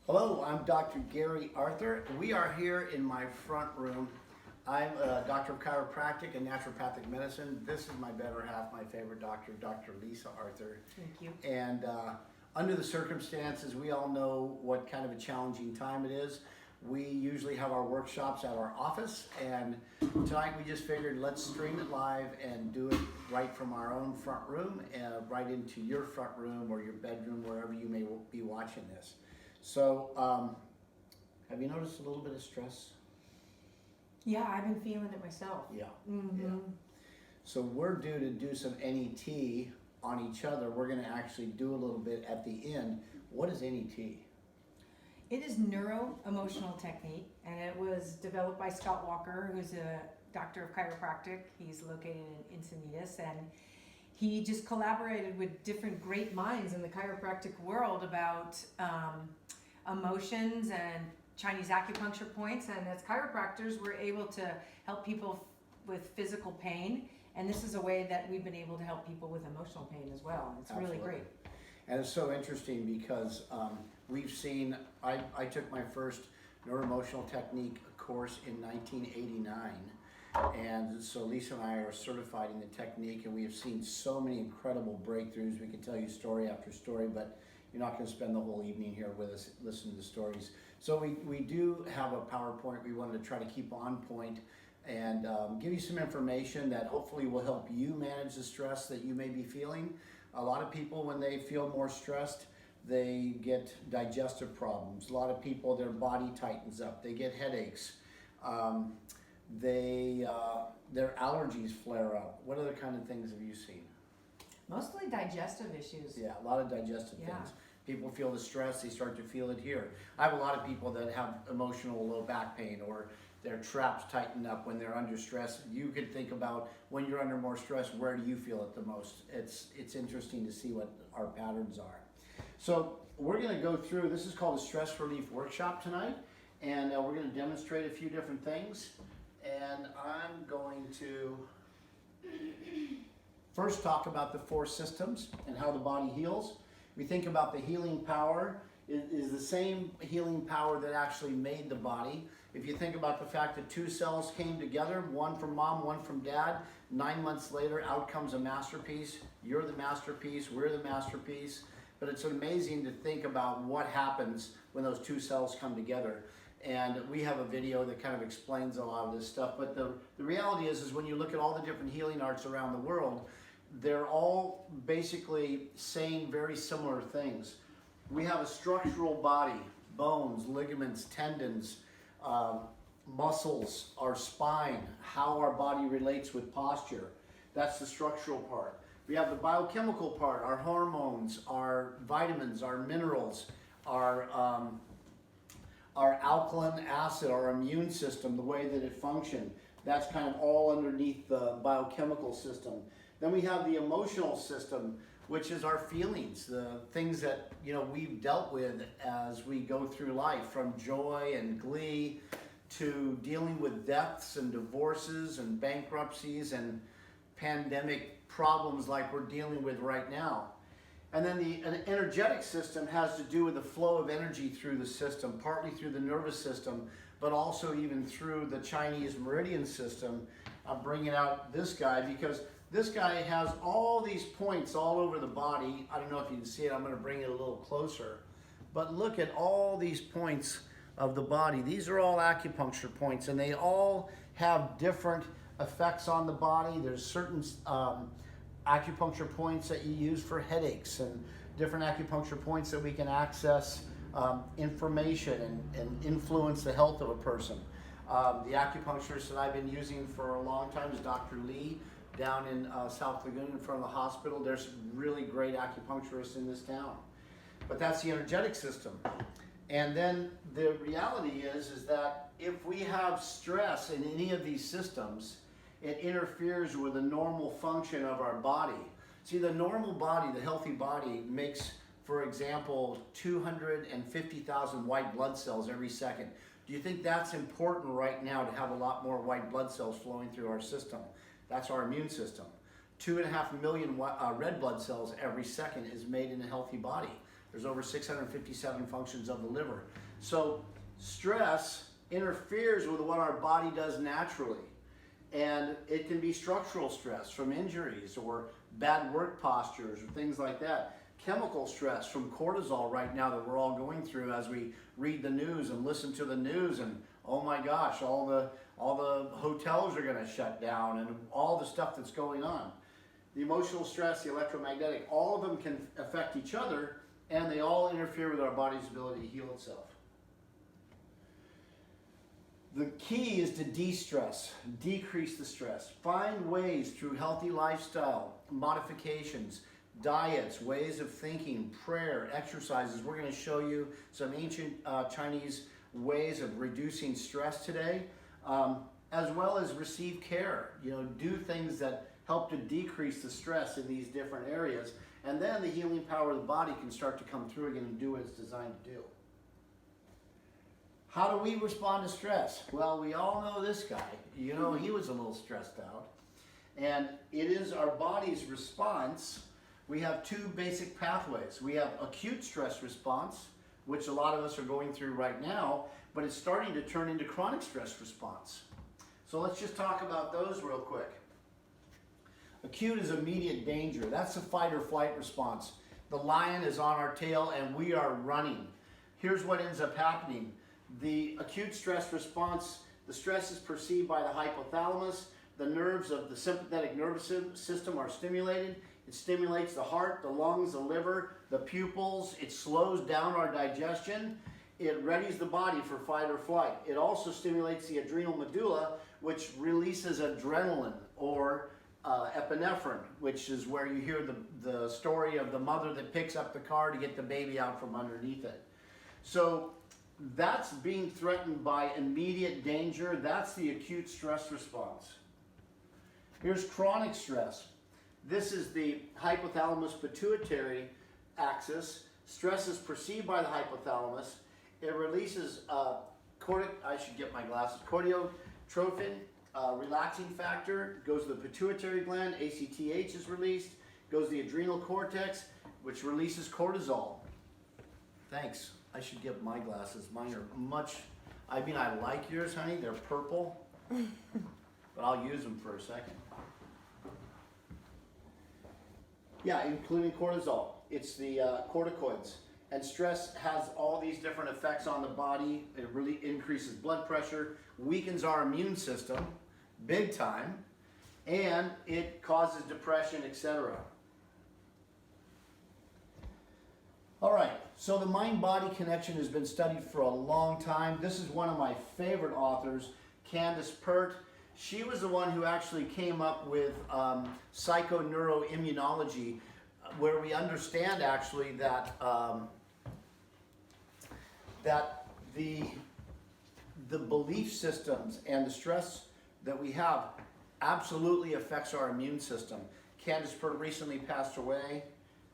Hello, I'm Dr. Gary Arthur. We are here in my front room. I'm a doctor of chiropractic and naturopathic medicine. This is my better half, my favorite doctor, Dr. Lisa Arthur. Thank you. And under the circumstances, we all know what kind of a challenging time it is. We usually have our workshops at our office, and tonight we just figured let's stream it live and do it right from our own front room, right into your front room or your bedroom, wherever you may be watching this. So, have you noticed a little bit of stress? Yeah, I've been feeling it myself. Yeah. Mm-hmm. Yeah. So we're due to do some NET on each other. We're going to actually do a little bit at the end. What is NET? It is Neuroemotional Technique, and it was developed by Scott Walker, who's a doctor of chiropractic. He's located in Encinitas, and he just collaborated with different great minds in the chiropractic world about emotions and Chinese acupuncture points. And as chiropractors, we're able to help people with physical pain. And this is a way that we've been able to help people with emotional pain as well. It's Absolutely. really great. And it's so interesting because we've seen, I took my first Neuroemotional Technique course in 1989. And so Lisa and I are certified in the technique, and we have seen so many incredible breakthroughs. We can tell you story after story, but you're not going to spend the whole evening here with us listening to the stories. So we do have a PowerPoint we wanted to try to keep on point and give you some information that hopefully will help you manage the stress that you may be feeling. A lot of people, when they feel more stressed, they get digestive problems. A lot of people, their body tightens up. They get headaches. Their allergies flare up. What other kind of things have you seen? Mostly digestive issues. Yeah, a lot of digestive things. People feel the stress, they start to feel it here. I have a lot of people that have emotional low back pain, or their traps tighten up when they're under stress. You could think about when you're under more stress, where do you feel it the most? It's interesting to see what our patterns are. So we're going to go through, this is called a stress relief workshop tonight, and we're going to demonstrate a few different things. And I'm going to first talk about the 4 systems and how the body heals. We think about the healing power is the same healing power that actually made the body. If you think about the fact that 2 cells came together, one from mom, one from dad, 9 months later, out comes a masterpiece. You're the masterpiece, we're the masterpiece. But it's amazing to think about what happens when those 2 cells come together. And we have a video that kind of explains a lot of this stuff. But the reality is when you look at all the different healing arts around the world, they're all basically saying very similar things. We have a structural body, bones, ligaments, tendons, muscles, our spine, how our body relates with posture. That's the structural part. We have the biochemical part, our hormones, our vitamins, our minerals, our alkaline acid, our immune system, the way that it functions. That's kind of all underneath the biochemical system. Then we have the emotional system, which is our feelings, the things that we've dealt with as we go through life, from joy and glee to dealing with deaths and divorces and bankruptcies and pandemic problems like we're dealing with right now. And then an energetic system has to do with the flow of energy through the system, partly through the nervous system, but also even through the Chinese Meridian system. I'm bringing out this guy because this guy has all these points all over the body. I don't know if you can see it. I'm going to bring it a little closer. But look at all these points of the body. These are all acupuncture points, and they all have different effects on the body. There's certain acupuncture points that you use for headaches, and different acupuncture points that we can access information and influence the health of a person. The acupuncturist that I've been using for a long time is Dr. Lee down in South Lagoon in front of the hospital. There's really great acupuncturists in this town. But that's the energetic system. And then the reality is that if we have stress in any of these systems, it interferes with the normal function of our body. See, the normal body, the healthy body, makes, for example, 250,000 white blood cells every second. Do you think that's important right now, to have a lot more white blood cells flowing through our system? That's our immune system. 2.5 million red blood cells every second is made in a healthy body. There's over 657 functions of the liver. So stress interferes with what our body does naturally. And it can be structural stress from injuries or bad work postures or things like that. Chemical stress from cortisol right now that we're all going through as we read the news and listen to the news, and oh my gosh, all the hotels are going to shut down and all the stuff that's going on. The emotional stress, the electromagnetic, all of them can affect each other, and they all interfere with our body's ability to heal itself. The key is to de-stress, decrease the stress. Find ways through healthy lifestyle, modifications, diets, ways of thinking, prayer, exercises. We're going to show you some ancient Chinese ways of reducing stress today, as well as receive care. Do things that help to decrease the stress in these different areas. And then the healing power of the body can start to come through again and do what it's designed to do. How do we respond to stress? Well, we all know this guy. He was a little stressed out. And it is our body's response. We have two basic pathways. We have acute stress response, which a lot of us are going through right now, but it's starting to turn into chronic stress response. So let's just talk about those real quick. Acute is immediate danger. That's a fight or flight response. The lion is on our tail and we are running. Here's what ends up happening. The acute stress response, the stress is perceived by the hypothalamus. The nerves of the sympathetic nervous system are stimulated. It stimulates the heart, the lungs, the liver, the pupils. It slows down our digestion. It readies the body for fight or flight. It also stimulates the adrenal medulla, which releases adrenaline or epinephrine, which is where you hear the story of the mother that picks up the car to get the baby out from underneath it. So that's being threatened by immediate danger. That's the acute stress response. Here's chronic stress. This is the hypothalamus pituitary axis. Stress is perceived by the hypothalamus. It releases cortiotrophin, relaxing factor, goes to the pituitary gland, ACTH is released, goes to the adrenal cortex, which releases cortisol. Thanks. I should get my glasses. Mine are I like yours, honey. They're purple, but I'll use them for a second. Yeah, including cortisol. It's the corticoids. And stress has all these different effects on the body. It really increases blood pressure, weakens our immune system, big time, and it causes depression, etc. All right, so the mind-body connection has been studied for a long time. This is one of my favorite authors, Candace Pert. She was the one who actually came up with psychoneuroimmunology, where we understand actually that that the belief systems and the stress that we have absolutely affects our immune system. Candace Pert recently passed away.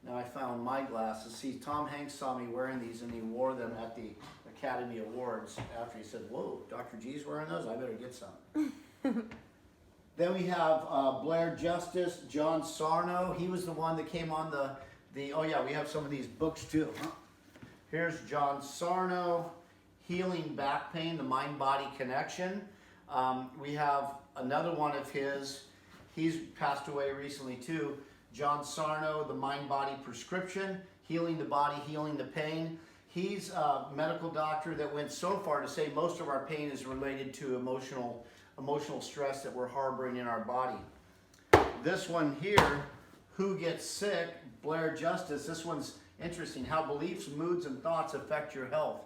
Now I found my glasses. See, Tom Hanks saw me wearing these and he wore them at the Academy Awards after he said, "Whoa, Dr. G's wearing those? I better get some." Then we have Blair Justice, John Sarno. He was the one that came on oh yeah, we have some of these books too. Here's John Sarno, Healing Back Pain, the Mind-Body Connection. We have another one of his. He's passed away recently too. John Sarno, The Mind-Body Prescription, Healing the Body, Healing the Pain. He's a medical doctor that went so far to say most of our pain is related to emotional stress that we're harboring in our body. This one here, Who Gets Sick, Blair Justice. This one's interesting, how beliefs, moods, and thoughts affect your health.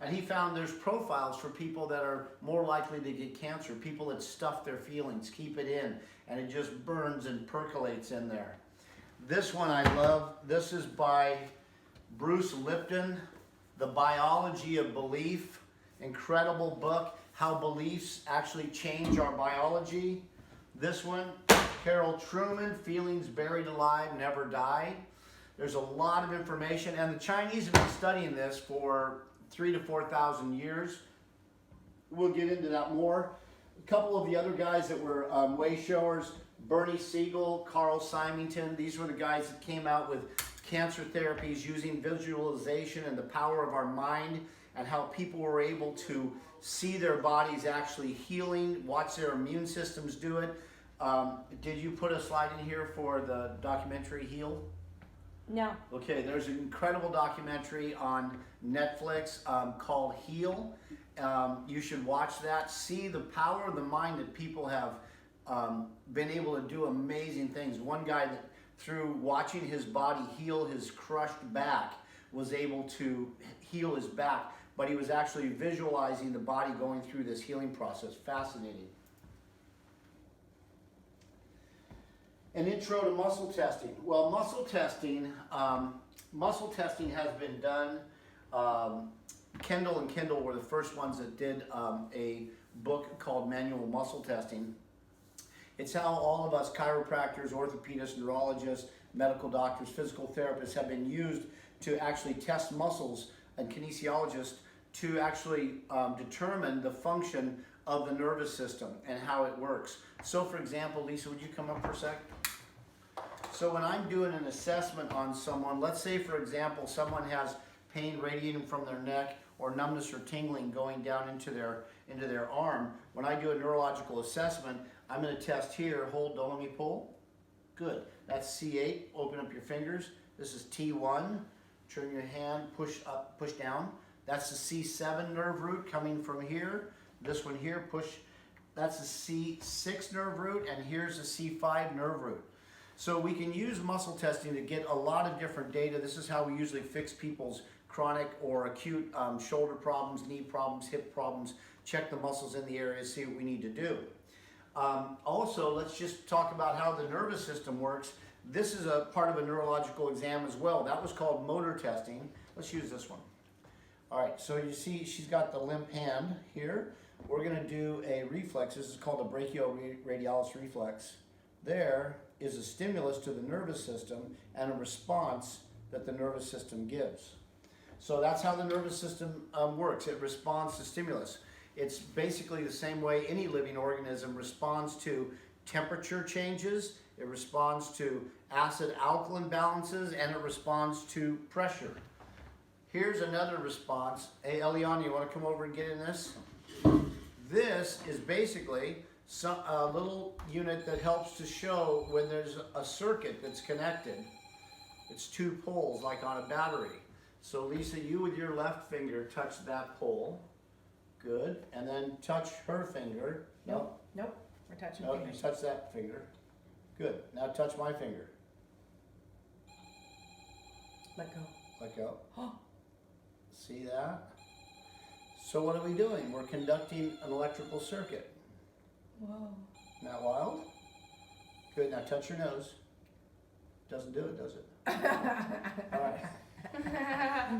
And he found there's profiles for people that are more likely to get cancer, people that stuff their feelings, keep it in, and it just burns and percolates in there. This one I love. This is by Bruce Lipton, The Biology of Belief. Incredible book, how beliefs actually change our biology. This one, Carol Truman, Feelings Buried Alive Never Die. There's a lot of information, and the Chinese have been studying this for 3,000 to 4,000 years. We'll get into that more. A couple of the other guys that were way showers, Bernie Siegel, Carl Symington, these were the guys that came out with cancer therapies using visualization and the power of our mind, and how people were able to see their bodies actually healing, watch their immune systems do it. Did you put a slide in here for the documentary Heal? No. Okay, there's an incredible documentary on Netflix called Heal. You should watch that. See the power of the mind that people have been able to do amazing things. One guy that through watching his body heal his crushed back was able to heal his back, but he was actually visualizing the body going through this healing process. Fascinating. An intro to muscle testing. Well, muscle testing has been done. Kendall and Kendall were the first ones that did a book called Manual Muscle Testing. It's how all of us chiropractors, orthopedists, neurologists, medical doctors, physical therapists have been used to actually test muscles, and kinesiologists to actually determine the function of the nervous system and how it works. So for example, Lisa, would you come up for a sec? So when I'm doing an assessment on someone, let's say for example, someone has pain radiating from their neck or numbness or tingling going down into their arm. When I do a neurological assessment, I'm going to test here. Hold, don't let me pull. Good. That's C8. Open up your fingers. This is T1. Turn your hand, push up, push down. That's the C7 nerve root coming from here. This one here, push. That's the C6 nerve root, and here's the C5 nerve root. So we can use muscle testing to get a lot of different data. This is how we usually fix people's chronic or acute shoulder problems, knee problems, hip problems, check the muscles in the area, see what we need to do. Also, let's just talk about how the nervous system works. This is a part of a neurological exam as well. That was called motor testing. Let's use this one. All right, so you see she's got the limp hand here. We're gonna do a reflex. This is called a brachioradialis reflex. There is a stimulus to the nervous system and a response that the nervous system gives. So that's how the nervous system works. It responds to stimulus. It's basically the same way any living organism responds to temperature changes, it responds to acid-alkaline balances, and it responds to pressure. Here's another response. Hey, Eliana, you want to come over and get in this? This is basically a little unit that helps to show when there's a circuit that's connected. It's two poles, like on a battery. So Lisa, you with your left finger touch that pole. Good. And then touch her finger. Nope. Nope. We're touching No, fingers. you touch that finger. Good. Now touch my finger. Let go. Let go. See that? So what are we doing? We're conducting an electrical circuit. Whoa. Isn't that wild? Good. Now touch your nose. Doesn't do it, does it? All right. That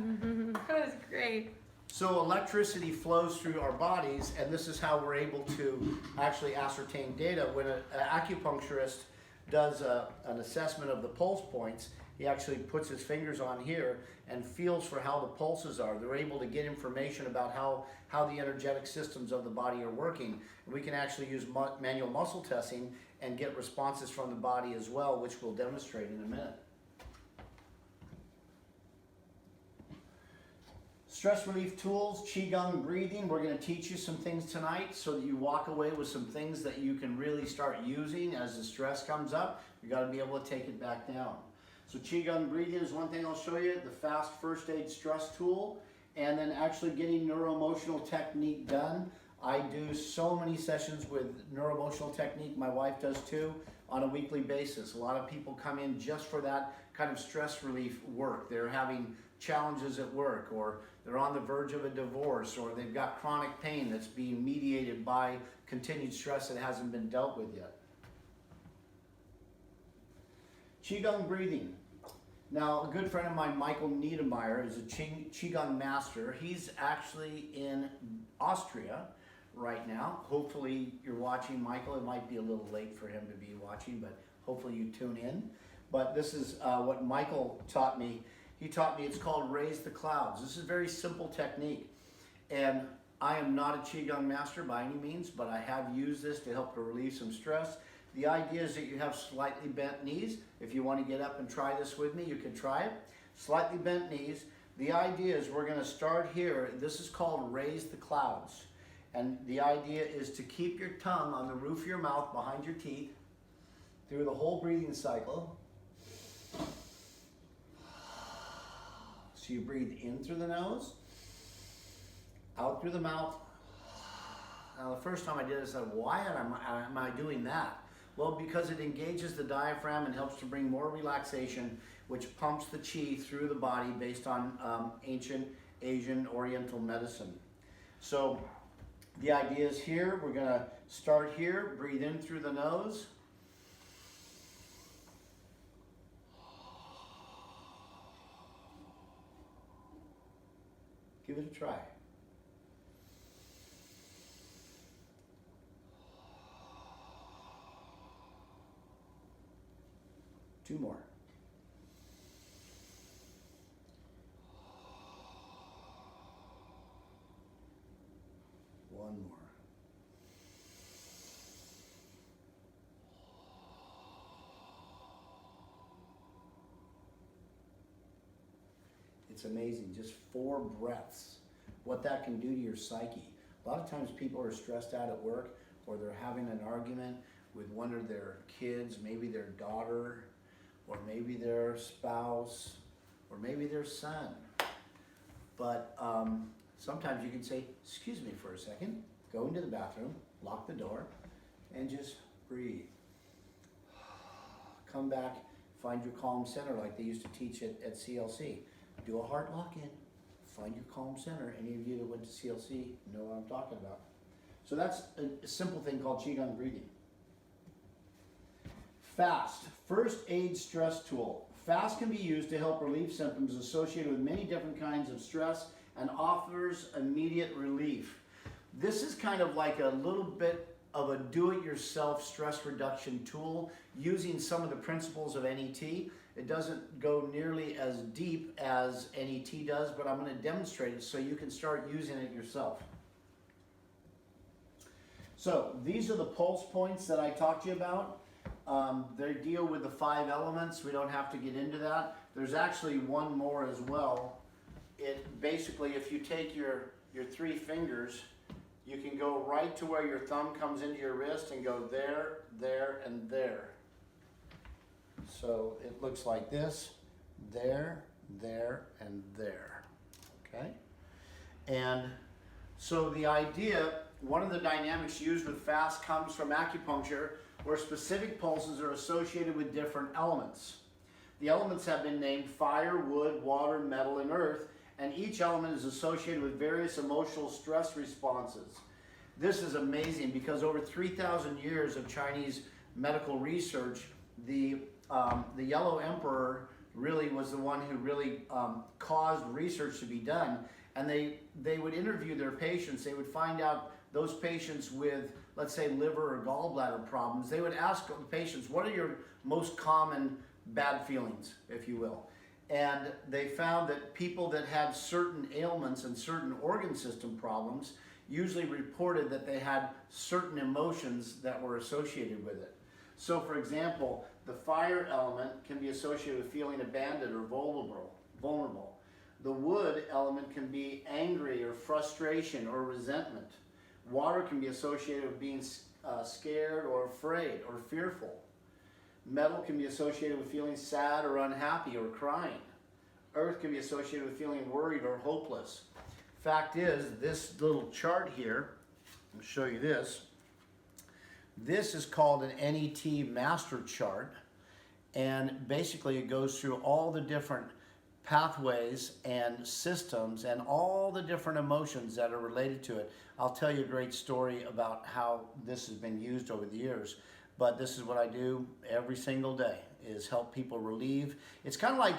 was great. So electricity flows through our bodies, and this is how we're able to actually ascertain data. When an acupuncturist does an assessment of the pulse points, he actually puts his fingers on here and feels for how the pulses are. They're able to get information about how the energetic systems of the body are working. And we can actually use manual muscle testing and get responses from the body as well, which we'll demonstrate in a minute. Stress relief tools, Qigong breathing. We're going to teach you some things tonight so that you walk away with some things that you can really start using as the stress comes up. You got to be able to take it back down. So Qigong breathing is one thing I'll show you, the fast first aid stress tool, and then actually getting neuroemotional technique done. I do so many sessions with neuroemotional technique, my wife does too, on a weekly basis. A lot of people come in just for that kind of stress relief work. They're having challenges at work, or they're on the verge of a divorce, or they've got chronic pain that's being mediated by continued stress that hasn't been dealt with yet. Qigong breathing. Now, a good friend of mine, Michael Niedermeyer, is a Qigong master. He's actually in Austria right now. Hopefully you're watching, Michael. It might be a little late for him to be watching, but hopefully you tune in. But this is what Michael taught me. He taught me, it's called Raise the Clouds. This is a very simple technique. And I am not a Qigong master by any means, but I have used this to help to relieve some stress. The idea is that you have slightly bent knees. If you want to get up and try this with me, you can try it. Slightly bent knees. The idea is we're going to start here. This is called raise the clouds. And the idea is to keep your tongue on the roof of your mouth behind your teeth through the whole breathing cycle. So you breathe in through the nose, out through the mouth. Now the first time I did it, I said, why am I doing that? Well, because it engages the diaphragm and helps to bring more relaxation, which pumps the qi through the body based on ancient Asian Oriental medicine. So the idea is here, we're gonna start here, breathe in through the nose. Give it a try. Two more. One more. It's amazing, just 4 breaths, what that can do to your psyche. A lot of times people are stressed out at work, or they're having an argument with one of their kids, maybe their daughter, or maybe their spouse, or maybe their son. But sometimes you can say, excuse me for a second, go into the bathroom, lock the door, and just breathe. Come back, find your calm center like they used to teach at CLC. Do a heart lock-in, find your calm center. Any of you that went to CLC know what I'm talking about. So that's a simple thing called Qigong Breathing. FAST, first aid stress tool. FAST can be used to help relieve symptoms associated with many different kinds of stress and offers immediate relief. This is kind of like a little bit of a do-it-yourself stress reduction tool using some of the principles of NET. It doesn't go nearly as deep as NET does, but I'm going to demonstrate it so you can start using it yourself. So these are the pulse points that I talked to you about. They deal with the 5 elements. We don't have to get into that. There's actually one more as well. It basically, if you take your 3 fingers, you can go right to where your thumb comes into your wrist and go there, there, and there. So it looks like this, there, there, and there, okay? And so the idea, one of the dynamics used with FAST comes from acupuncture, where specific pulses are associated with different elements. The elements have been named fire, wood, water, metal, and earth, and each element is associated with various emotional stress responses. This is amazing because over 3,000 years of Chinese medical research, the Yellow Emperor really was the one who really caused research to be done. And they would interview their patients. They would find out those patients with, let's say, liver or gallbladder problems. They would ask the patients, what are your most common bad feelings, if you will? And they found that people that had certain ailments and certain organ system problems usually reported that they had certain emotions that were associated with it. So for example, the fire element can be associated with feeling abandoned or vulnerable. The wood element can be angry or frustration or resentment. Water can be associated with being scared or afraid or fearful. Metal can be associated with feeling sad or unhappy or crying. Earth can be associated with feeling worried or hopeless. Fact is, this little chart here, I'll show you this. This is called an NET master chart, and basically it goes through all the different pathways and systems and all the different emotions that are related to it. I'll tell you a great story about how this has been used over the years, but this is what I do every single day, is help people relieve. It's kind of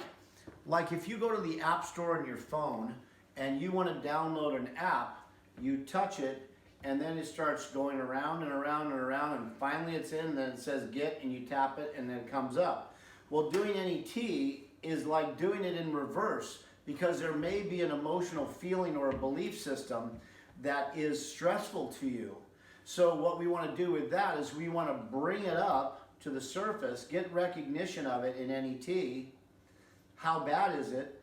like if you go to the app store on your phone and you want to download an app, you touch it, and then it starts going around and around and around, and finally it's in, and then it says get, and you tap it, and then it comes up. Well, doing NET is like doing it in reverse, because there may be an emotional feeling or a belief system that is stressful to you. So what we want to do with that is we want to bring it up to the surface, get recognition of it in NET. How bad is it?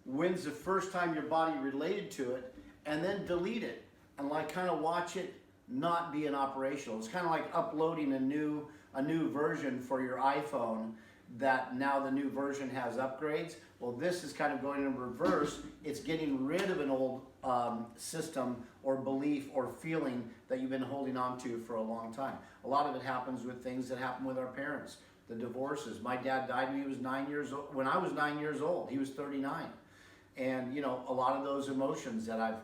When's the first time your body related to it? And then delete it and like kind of watch it not be an operational. It's kind of like uploading a new version for your iPhone that now the new version has upgrades. Well, this is kind of going in reverse. It's getting rid of an old system or belief or feeling that you've been holding on to for a long time. A lot of it happens with things that happen with our parents. The divorces. My dad died when he was 9 years old. When I was 9 years old, he was 39. And you know, a lot of those emotions that I've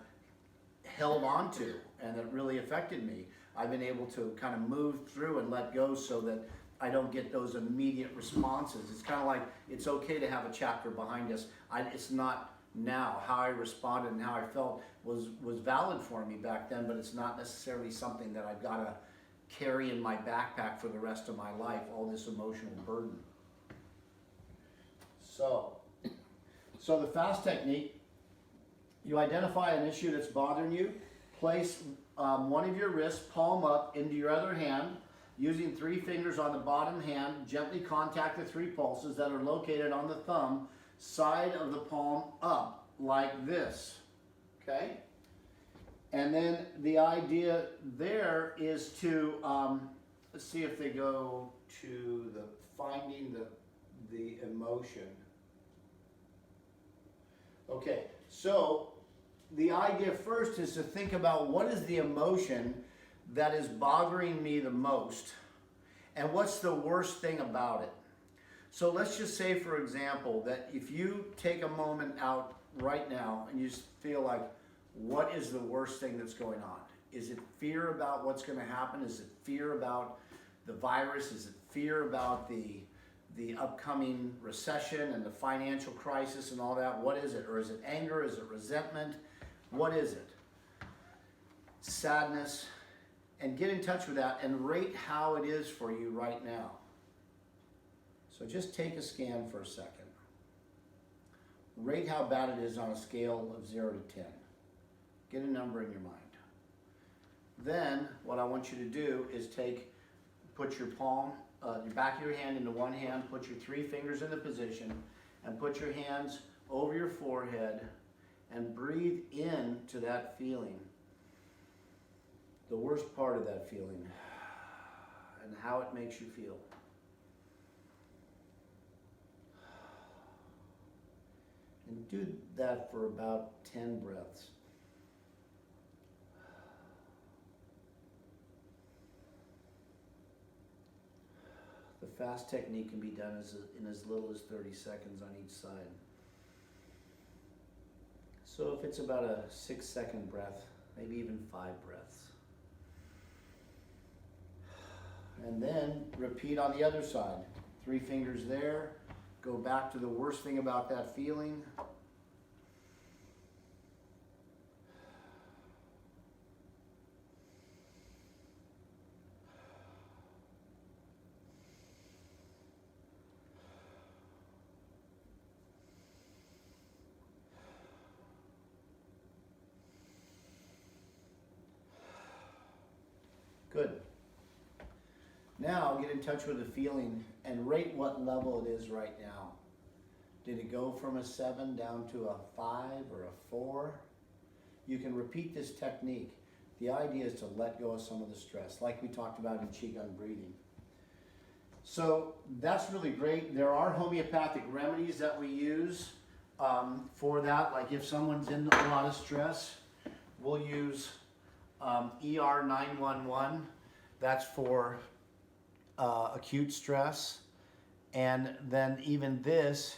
held on to and that really affected me, I've been able to kind of move through and let go so that I don't get those immediate responses. It's kind of like, it's okay to have a chapter behind us. It's not now. How I responded and how I felt was valid for me back then, but it's not necessarily something that I've got to carry in my backpack for the rest of my life, all this emotional burden. So the FAST technique, you identify an issue that's bothering you, place one of your wrists palm up into your other hand, using 3 fingers on the bottom hand, gently contact the 3 pulses that are located on the thumb side of the palm up like this, okay? And then the idea there is to, let's see if they go to the finding the emotion. Okay, so the idea first is to think about what is the emotion that is bothering me the most and what's the worst thing about it. So let's just say, for example, that if you take a moment out right now and you just feel like, what is the worst thing that's going on? Is it fear about what's going to happen? Is it fear about the virus? Is it fear about the upcoming recession and the financial crisis and all that? What is it? Or is it anger? Is it resentment? What is it? Sadness. And get in touch with that and rate how it is for you right now. So just take a scan for a second. Rate how bad it is on a scale of 0 to 10. Get a number in your mind. Then what I want you to do is put your palm, your back of your hand into one hand, put your 3 fingers in the position, and put your hands over your forehead and breathe in to that feeling. The worst part of that feeling and how it makes you feel. And do that for about 10 breaths. The FAST technique can be done in as little as 30 seconds on each side. So if it's about a 6-second breath, maybe even 5 breaths. And then repeat on the other side. 3 fingers there. Go back to the worst thing about that feeling. Good. Now get in touch with the feeling and rate what level it is right now. Did it go from a 7 down to a 5 or a 4? You can repeat this technique. The idea is to let go of some of the stress, like we talked about in Qigong Breathing. So that's really great. There are homeopathic remedies that we use for that. Like if someone's in a lot of stress, we'll use ER 911. That's for acute stress. And then even this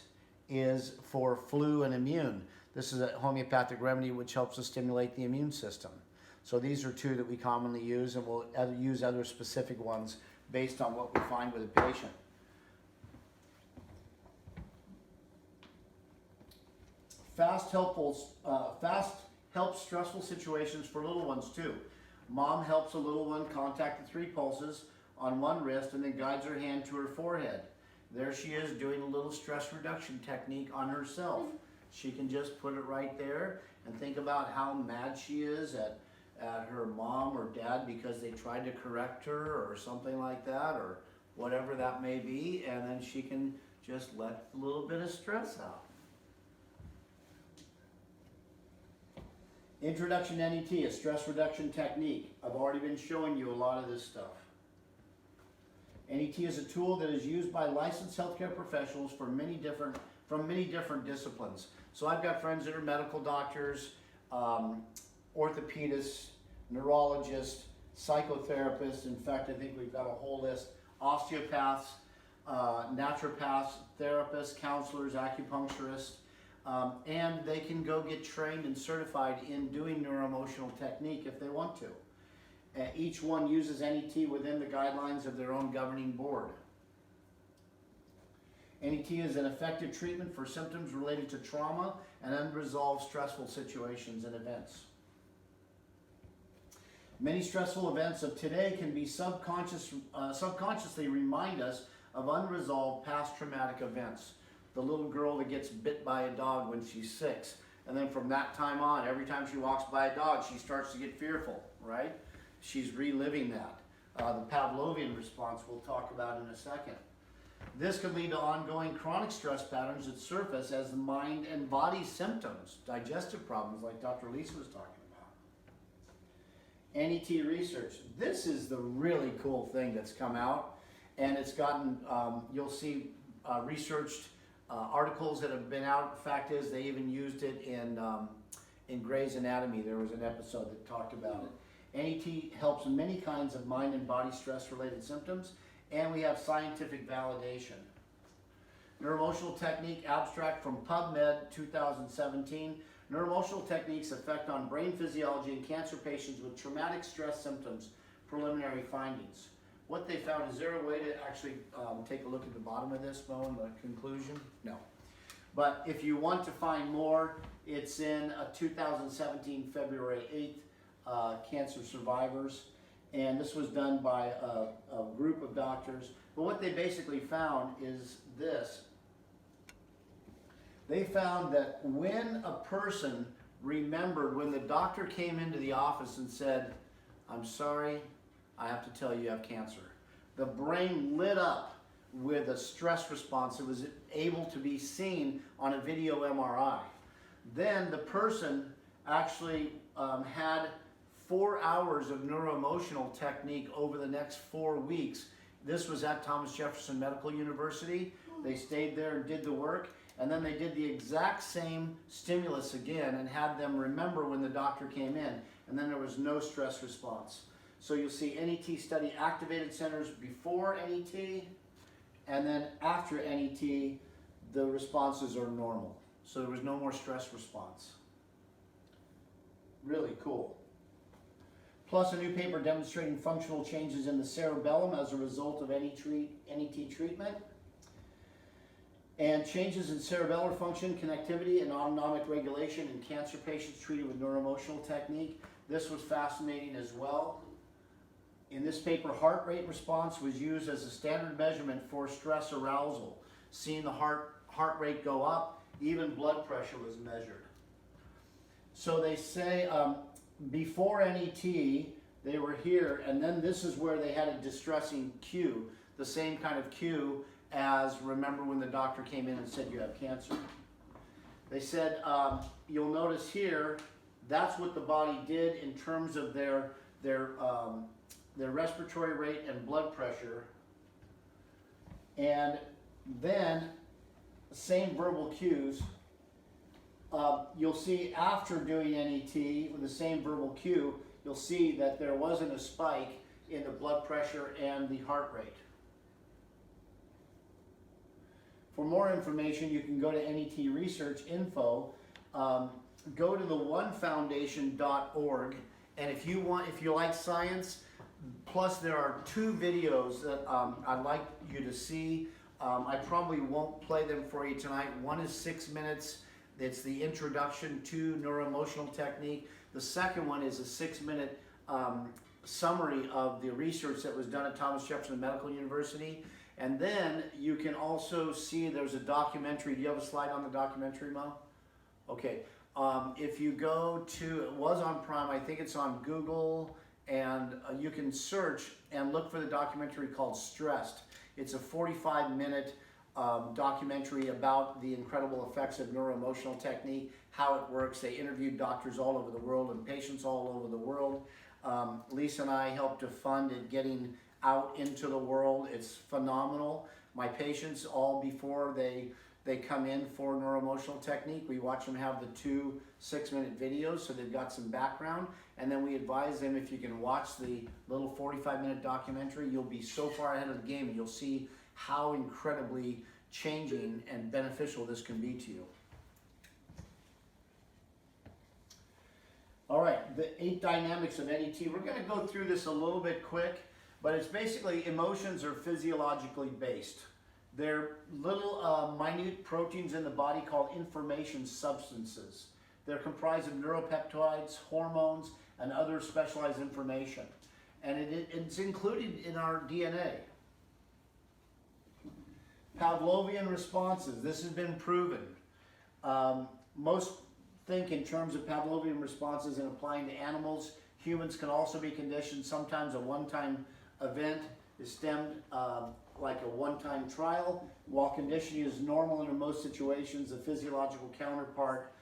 is for flu and immune. This is a homeopathic remedy which helps to stimulate the immune system. So these are 2 that we commonly use, and we'll use other specific ones based on what we find with a patient. FAST helps stressful situations for little ones too. Mom helps a little one contact the 3 pulses on one wrist and then guides her hand to her forehead. There she is doing a little stress reduction technique on herself. She can just put it right there and think about how mad she is at at her mom or dad because they tried to correct her or something like that, or whatever that may be, and then she can just let a little bit of stress out. Introduction to NET, a stress reduction technique. I've already been showing you a lot of this stuff. NET is a tool that is used by licensed healthcare professionals from many different disciplines. So I've got friends that are medical doctors, orthopedists, neurologists, psychotherapists. In fact, I think we've got a whole list. Osteopaths, naturopaths, therapists, counselors, acupuncturists, and they can go get trained and certified in doing neuroemotional technique if they want to. Each one uses NET within the guidelines of their own governing board. NET is an effective treatment for symptoms related to trauma and unresolved stressful situations and events. Many stressful events of today can be subconsciously remind us of unresolved past traumatic events. The little girl that gets bit by a dog when she's 6, and then from that time on, every time she walks by a dog, she starts to get fearful, right? She's reliving that. The Pavlovian response we'll talk about in a second. This could lead to ongoing chronic stress patterns that surface as the mind and body symptoms, digestive problems like Dr. Lisa was talking about. NET research. This is the really cool thing that's come out, and it's gotten, you'll see researched articles that have been out. The fact is, they even used it in Grey's Anatomy. There was an episode that talked about it. NET helps in many kinds of mind and body stress-related symptoms, and we have scientific validation. Neuroemotional Technique abstract from PubMed 2017. Neuroemotional techniques effect on brain physiology in cancer patients with traumatic stress symptoms, preliminary findings. What they found, is there a way to actually take a look at the bottom of this, Mo, in the conclusion? No. But if you want to find more, it's in 2017, February 8th, Cancer Survivors. And this was done by a group of doctors. But what they basically found is this. They found that when a person remembered, when the doctor came into the office and said, "I'm sorry, I have to tell you have cancer," the brain lit up with a stress response. It was able to be seen on a video MRI. Then the person actually had 4 hours of neuroemotional technique over the next 4 weeks. This was at Thomas Jefferson Medical University. They stayed there and did the work, and then they did the exact same stimulus again and had them remember when the doctor came in, and then there was no stress response. So you'll see NET study activated centers before NET, and then after NET, the responses are normal. So there was no more stress response. Really cool. Plus a new paper demonstrating functional changes in the cerebellum as a result of NET treatment. And changes in cerebellar function, connectivity, and autonomic regulation in cancer patients treated with neuroemotional technique. This was fascinating as well. In this paper, heart rate response was used as a standard measurement for stress arousal. Seeing the heart rate go up, even blood pressure was measured. So they say before NET, they were here, and then this is where they had a distressing cue, the same kind of cue as remember when the doctor came in and said you have cancer. They said, you'll notice here, that's what the body did in terms of their respiratory rate and blood pressure. And then, same verbal cues. You'll see after doing NET with the same verbal cue, you'll see that there wasn't a spike in the blood pressure and the heart rate. For more information, you can go to NET Research Info. Go to the onefoundation.org, and if you like science, plus there are 2 videos that I'd like you to see. I probably won't play them for you tonight. One is 6 minutes. It's the introduction to neuroemotional technique. The second one is a 6-minute summary of the research that was done at Thomas Jefferson Medical University. And then you can also see there's a documentary. Do you have a slide on the documentary, Mo? Okay. If you go to, it was on Prime, I think it's on Google, and you can search and look for the documentary called Stressed. It's a 45-minute documentary about the incredible effects of neuroemotional technique, how it works. They interviewed doctors all over the world and patients all over the world. Lisa and I helped to fund it getting out into the world. It's phenomenal. My patients, all before they come in for neuroemotional technique, we watch them have the 2 6-minute videos so they've got some background, and then we advise them, if you can watch the little 45-minute documentary, you'll be so far ahead of the game and you'll see how incredibly changing and beneficial this can be to you. All right, the 8 dynamics of NET. We're going to go through this a little bit quick, but it's basically emotions are physiologically based. They're little minute proteins in the body called information substances. They're comprised of neuropeptides, hormones, and other specialized information. And it's included in our DNA. Pavlovian responses. This has been proven. Most think in terms of Pavlovian responses and applying to animals. Humans can also be conditioned. Sometimes a one-time event is stemmed like a one-time trial, while conditioning is normal under most situations. The physiological counterpart,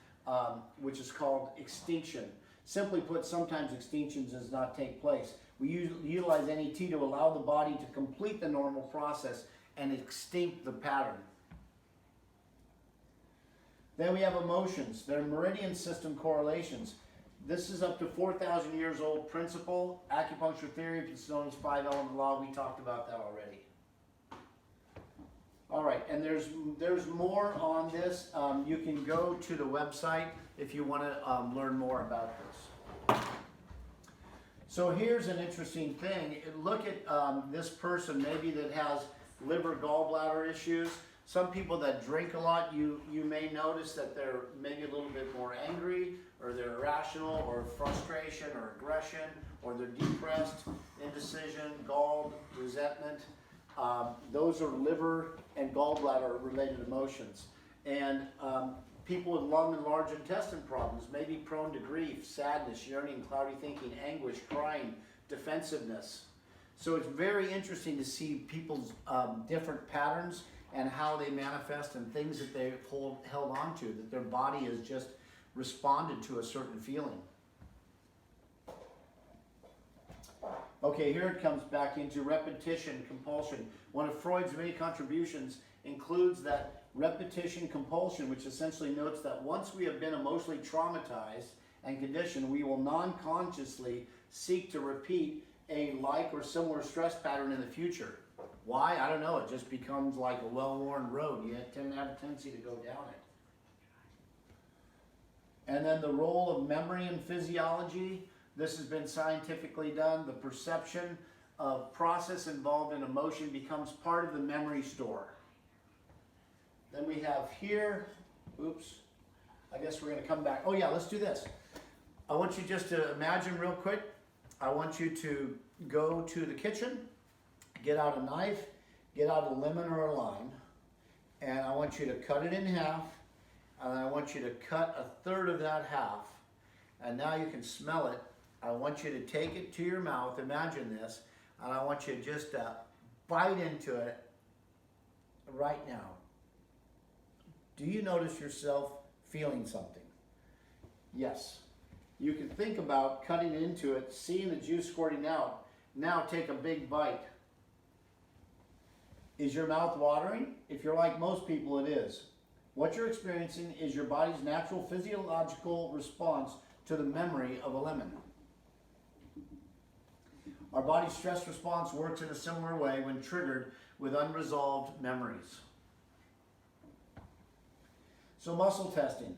which is called extinction. Simply put, sometimes extinction does not take place. We utilize NET to allow the body to complete the normal process and extinct the pattern. Then we have emotions. They're meridian system correlations. This is up to 4,000 years old principle. Acupuncture theory, it's known as 5-element law. We talked about that already. All right, and there's more on this. You can go to the website if you want to learn more about this. So here's an interesting thing. Look at this person maybe that has liver gallbladder issues. Some people that drink a lot, you may notice that they're maybe a little bit more angry, or they're irrational, or frustration, or aggression, or they're depressed, indecision, gall, resentment. Those are liver and gallbladder related emotions. And people with lung and large intestine problems may be prone to grief, sadness, yearning, cloudy thinking, anguish, crying, defensiveness. So it's very interesting to see people's different patterns and how they manifest and things that they've held on to, that their body has just responded to a certain feeling. Okay, here it comes back into repetition, compulsion. One of Freud's many contributions includes that repetition compulsion, which essentially notes that once we have been emotionally traumatized and conditioned, we will non-consciously seek to repeat a like or similar stress pattern in the future. Why? I don't know. It just becomes like a well-worn road. You tend to have a tendency to go down it. And then the role of memory in physiology. This has been scientifically done. The perception of process involved in emotion becomes part of the memory store. Then we have here, oops, I guess we're going to come back. Oh yeah, let's do this. I want you just to imagine real quick. I want you to go to the kitchen, get out a knife, get out a lemon or a lime, and I want you to cut it in half, and I want you to cut 1/3 of that half, and now you can smell it. I want you to take it to your mouth, imagine this, and I want you just to bite into it right now. Do you notice yourself feeling something? Yes. You can think about cutting into it, seeing the juice squirting out. Now take a big bite. Is your mouth watering? If you're like most people, it is. What you're experiencing is your body's natural physiological response to the memory of a lemon. Our body's stress response works in a similar way when triggered with unresolved memories. So muscle testing.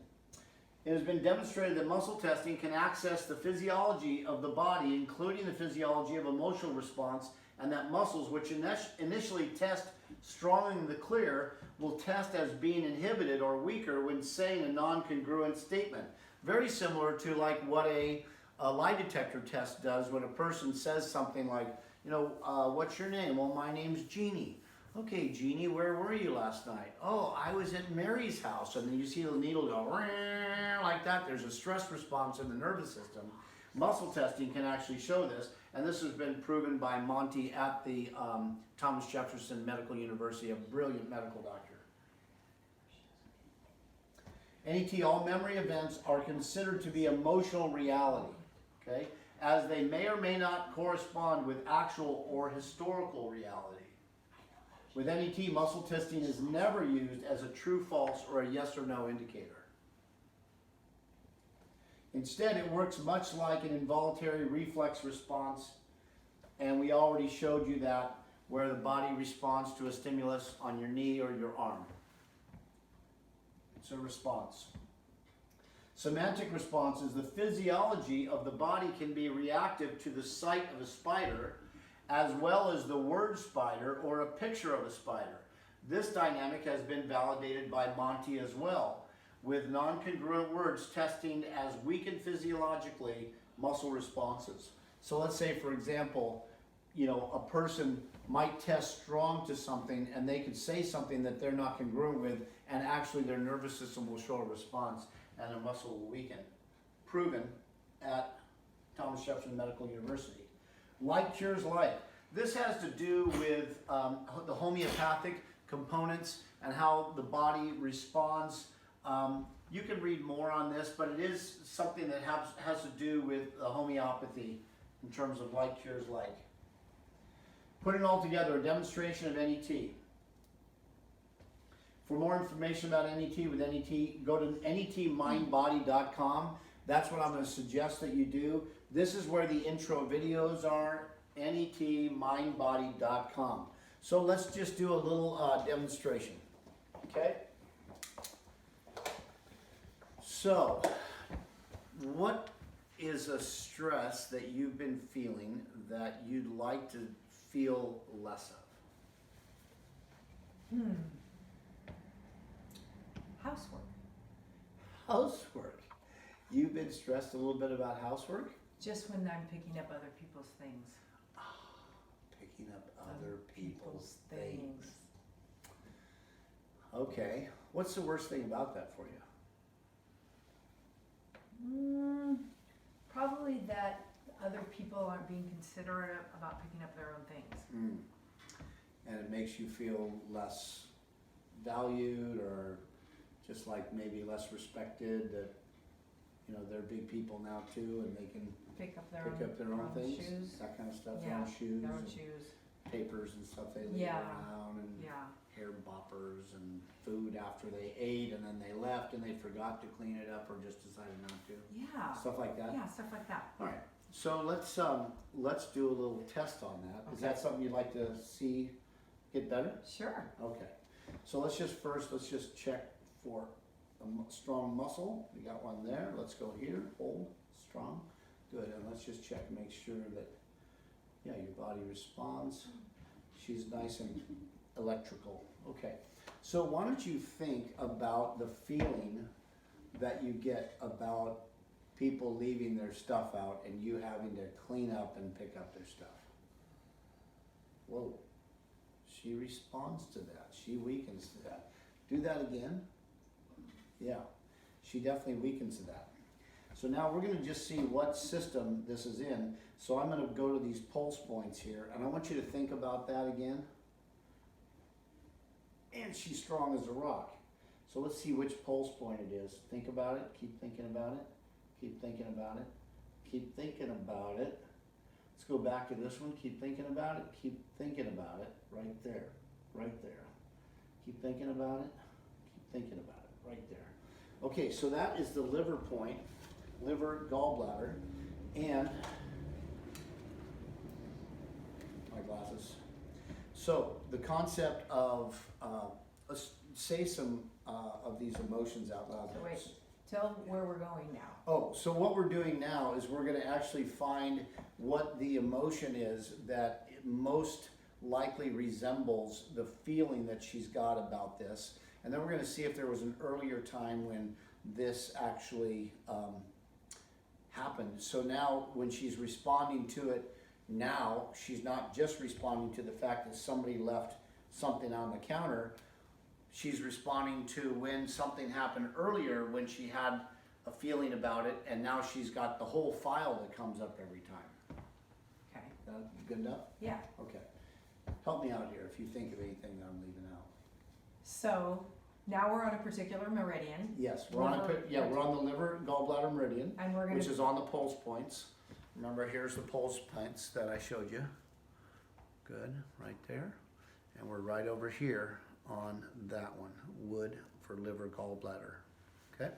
It has been demonstrated that muscle testing can access the physiology of the body, including the physiology of emotional response, and that muscles, which initially test strong in the clear, will test as being inhibited or weaker when saying a non-congruent statement. Very similar to like what a lie detector test does when a person says something like, you know, what's your name? Well, my name's Jeannie. Okay, Jeannie, where were you last night? Oh, I was at Mary's house. And then you see the needle go like that. There's a stress response in the nervous system. Muscle testing can actually show this. And this has been proven by Monty at the Thomas Jefferson Medical University, a brilliant medical doctor. NET, all memory events are considered to be emotional reality, okay, as they may or may not correspond with actual or historical reality. With NET, muscle testing is never used as a true, false, or a yes or no indicator. Instead, it works much like an involuntary reflex response, and we already showed you that, where the body responds to a stimulus on your knee or your arm. It's a response. Semantic response is the physiology of the body can be reactive to the sight of a spider, as well as the word spider or a picture of a spider. This dynamic has been validated by Monty as well, with non-congruent words testing as weakened physiologically muscle responses. So let's say, for example, you know, a person might test strong to something and they could say something that they're not congruent with, and actually their nervous system will show a response and their muscle will weaken. Proven at Thomas Jefferson Medical University. Like cures like. This has to do with the homeopathic components and how the body responds. You can read more on this, but it is something that has to do with homeopathy in terms of like cures like. Putting it all together, a demonstration of NET. For more information about NET with NET, go to netmindbody.com. That's what I'm going to suggest that you do. This is where the intro videos are, netmindbody.com. So let's just do a little demonstration, okay? So, what is a stress that you've been feeling that you'd like to feel less of? Housework. Housework. You've been stressed a little bit about housework? Just when I'm picking up other people's things. Picking up other people's things. Okay. What's the worst thing about that for you? Probably that other people aren't being considerate about picking up their own things. And it makes you feel less valued, or just like maybe less respected, that, you know, they're big people now too and they can Pick up their own things, shoes. that kind of stuff, Yeah, their own shoes, Their own and shoes. papers and stuff they leave Yeah. around, and Yeah. hair boppers and food after they ate and then they left and they forgot to clean it up or just decided not to. Yeah. Stuff like that? Yeah, stuff like that. All right, so let's do a little test on that. Is that something you'd like to see get better? Sure. Okay, so let's just check for a strong muscle. We got one there. Let's go here, hold, strong, good. And let's just check, make sure that, yeah, your body responds. She's nice and electrical. Okay, so why don't you think about the feeling that you get about people leaving their stuff out and you having to clean up and pick up their stuff. Whoa, she responds to that. She weakens to that. Do that again. Yeah, she definitely weakens to that. So now we're going to just see what system this is in. So I'm going to go to these pulse points here, and I want you to think about that again. And she's strong as a rock. So let's see which pulse point it is. Think about it. Keep thinking about it. Keep thinking about it. Keep thinking about it. Let's go back to this one. Keep thinking about it. Keep thinking about it. Right there. Right there. Keep thinking about it. Keep thinking about it. Right there. Okay, so that is the liver point. Liver, gallbladder, and my glasses. So the concept of, let's say some of these emotions out loud. So wait, tell where we're going now. Oh, so what we're doing now is we're going to actually find what the emotion is that most likely resembles the feeling that she's got about this. And then we're going to see if there was an earlier time when this actually happened. So now when she's responding to it now, she's not just responding to the fact that somebody left something on the counter, she's responding to when something happened earlier when she had a feeling about it, and now she's got the whole file that comes up every time. Okay. That good enough? Yeah. Okay. Help me out here if you think of anything that I'm leaving out. So now we're on a particular meridian. Yes, we're on we're on the liver gallbladder meridian, And we're which gonna, is on the pulse points. Remember, here's the pulse points that I showed you. Good, right there. And we're right over here on that one, wood for liver gallbladder. Okay?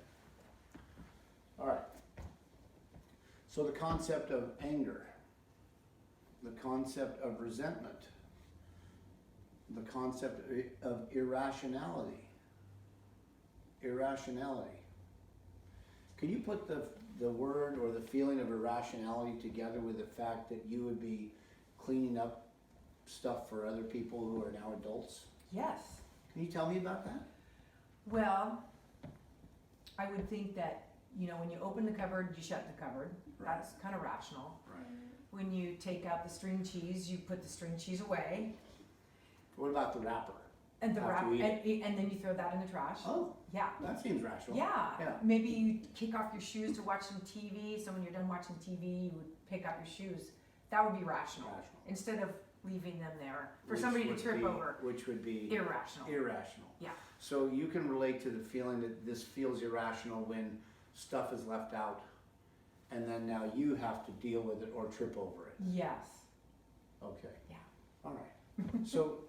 All right. So the concept of anger, the concept of resentment, the concept of irrationality. Irrationality. Can you put the word or the feeling of irrationality together with the fact that you would be cleaning up stuff for other people who are now adults? yes. Can you tell me about that? Well, I would think that, you know, when you open the cupboard, you shut the cupboard. Right. That's kind of rational. Right. When you take out the string cheese, you put the string cheese away. What about the wrapper? And the After wrap, you and then you throw that in the trash. Oh, Yeah. that seems rational. Yeah. Yeah. Maybe you kick off your shoes to watch some TV. So when you're done watching TV, you would pick up your shoes. That would be rational. Rational. Instead of leaving them there for Which somebody to would trip be- over. Which would be Irrational. irrational. Yeah. So you can relate to the feeling that this feels irrational when stuff is left out, and then now you have to deal with it or trip over it. Yes. Okay. Yeah. All right. So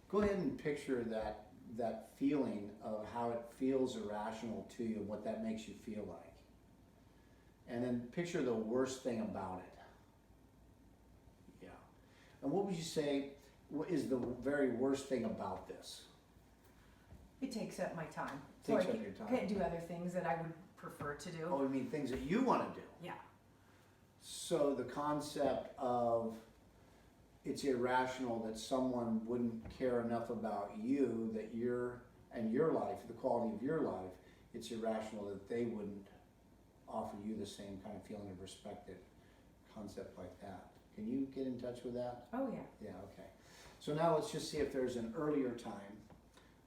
go ahead and picture that feeling of how it feels irrational to you and what that makes you feel like. And then picture the worst thing about it. Yeah. And what would you say is the very worst thing about this? It takes up my time. Takes so I up your time. can't do other things that I would prefer to do. Oh, I mean things that you want to do. Yeah. So the concept of it's irrational that someone wouldn't care enough about you, that your life, the quality of your life, it's irrational that they wouldn't offer you the same kind of feeling of respect, that concept like that. Can you get in touch with that? Oh yeah. Yeah, okay. So now let's just see if there's an earlier time